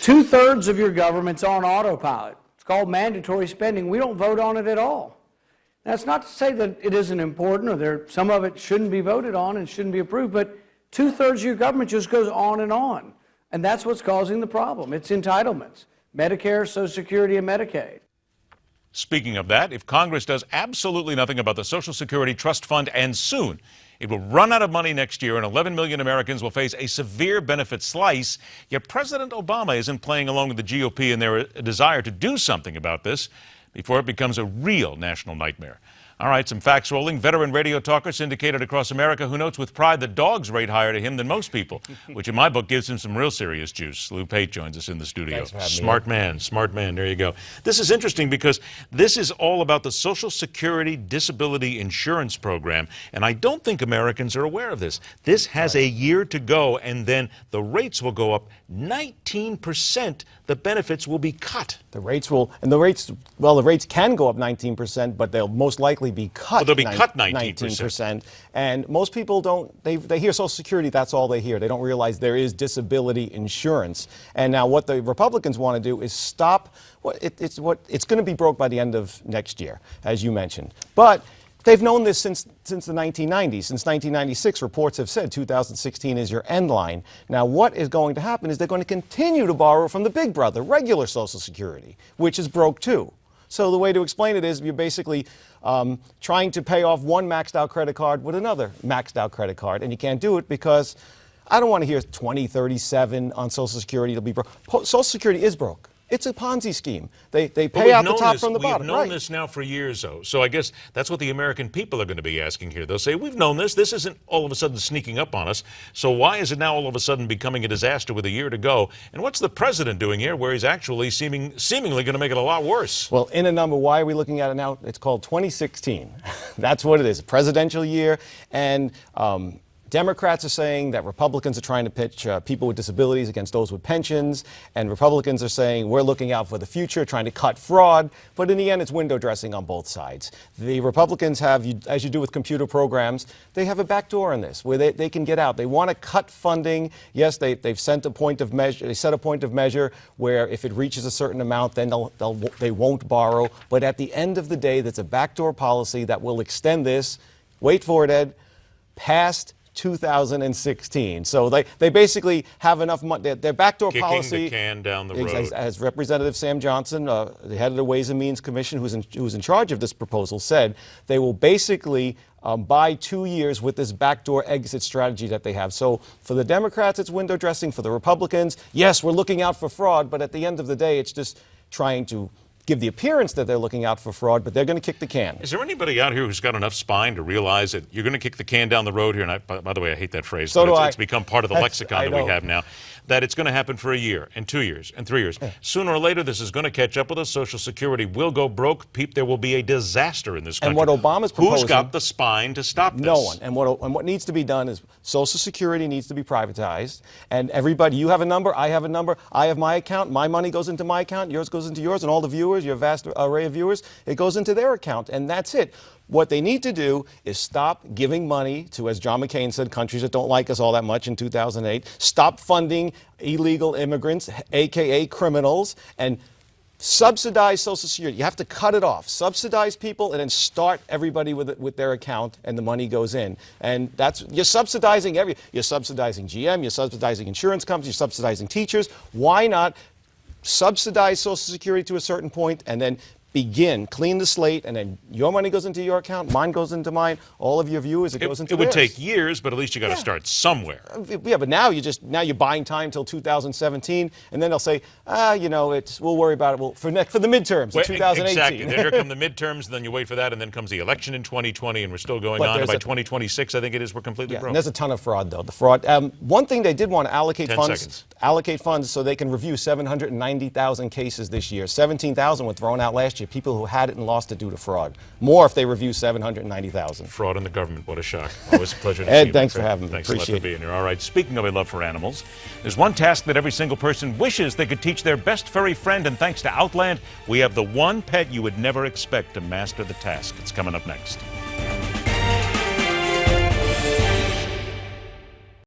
2/3 of your government's on autopilot. It's called mandatory spending. We don't vote on it at all. That's not to say that it isn't important or some of it shouldn't be voted on and shouldn't be approved, but 2/3 of your government just goes on. And that's what's causing the problem. It's entitlements, Medicare, Social Security, and Medicaid. Speaking of that, if Congress does absolutely nothing about the Social Security Trust Fund, and soon, it will run out of money next year and 11 million Americans will face a severe benefit slice. Yet President Obama isn't playing along with the GOP in their desire to do something about this before it becomes a real national nightmare. All right, some facts rolling. Veteran radio talker syndicated across America who notes with pride that dogs rate higher to him than most people, which in my book gives him some real serious juice. Lou Pate joins us in the studio. Smart man, there you go. This is interesting because this is all about the Social Security Disability Insurance Program, and I don't think Americans are aware of this. This has a year to go, and then the rates will go up 19%. The benefits will be cut. The rates can go up 19%, but they'll most likely be cut. Well, they'll be cut 19%. And most people they hear Social Security, that's all they hear. They don't realize there is disability insurance. And now what the Republicans want to do is stop, it's going to be broke by the end of next year, as you mentioned. But they've known this since the 1990s. Since 1996, reports have said 2016 is your end line. Now, what is going to happen is they're going to continue to borrow from the big brother, regular Social Security, which is broke too. So the way to explain it is you're basically trying to pay off one maxed out credit card with another maxed out credit card, and you can't do it because I don't want to hear 2037 on Social Security. It'll be broke. Social Security is broke. It's a Ponzi scheme. They pay out the top from the bottom. We've known this now for years, though. So I guess that's what the American people are going to be asking here. They'll say, we've known this. This isn't all of a sudden sneaking up on us. So why is it now all of a sudden becoming a disaster with a year to go? And what's the president doing here where he's actually seemingly going to make it a lot worse? Well, in a number, why are we looking at it now? It's called 2016. That's what it is, a presidential year. And Democrats are saying that Republicans are trying to pitch people with disabilities against those with pensions, and Republicans are saying we're looking out for the future, trying to cut fraud, but in the end it's window dressing on both sides. The Republicans have, as you do with computer programs, they have a back door in this where they can get out. They want to cut funding. Yes, they've set a point of measure. They set a point of measure where if it reaches a certain amount, then they won't borrow. But at the end of the day, there's a backdoor policy that will extend this, wait for it, Ed, past 2016. So they basically have enough money. Their backdoor policy. Kicking the can down the road. As Representative Sam Johnson, the head of the Ways and Means Commission, who's in charge of this proposal, said, they will basically buy 2 years with this backdoor exit strategy that they have. So for the Democrats, it's window dressing. For the Republicans, yes, we're looking out for fraud, but at the end of the day, it's just trying to give the appearance that they're looking out for fraud, but they're going to kick the can. Is there anybody out here who's got enough spine to realize that you're going to kick the can down the road here? And by the way, I hate that phrase. So do I. It's become part of the lexicon that we have now. That it's going to happen for a year and 2 years and 3 years. Sooner or later, this is going to catch up with us. Social Security will go broke. There will be a disaster in this country. And what Obama's proposing... Who's got the spine to stop this? No one. And what needs to be done is Social Security needs to be privatized. And everybody, you have a number, I have a number, I have my account, my money goes into my account, yours goes into yours, and all the viewers, your vast array of viewers, it goes into their account, and that's it. What they need to do is stop giving money to, as John McCain said, countries that don't like us all that much in 2008. Stop funding illegal immigrants, a.k.a. criminals, and subsidize Social Security. You have to cut it off. Subsidize people and then start everybody with their account, and the money goes in. And you're subsidizing you're subsidizing GM, you're subsidizing insurance companies, you're subsidizing teachers. Why not subsidize Social Security to a certain point and then clean the slate, and then your money goes into your account, mine goes into mine, all of your viewers, it goes into theirs. It would take years, but at least you got to start somewhere. Yeah, but now you're buying time till 2017, and then they'll say, we'll worry about it for the midterms in 2018. Exactly. Then here come the midterms, and then you wait for that, and then comes the election in 2020, and we're still going on. And by 2026, I think it is, we're completely broke. And there's a ton of fraud, though. The fraud. One thing they did want to allocate funds so they can review 790,000 cases this year. 17,000 were thrown out last year. People who had it and lost it due to fraud. More if they review 790,000. Fraud in the government. What a shock. Always a pleasure to see you. Ed, thanks for having me. Thanks a lot for being here. All right, speaking of a love for animals, there's one task that every single person wishes they could teach their best furry friend, and thanks to Outland, we have the one pet you would never expect to master the task. It's coming up next.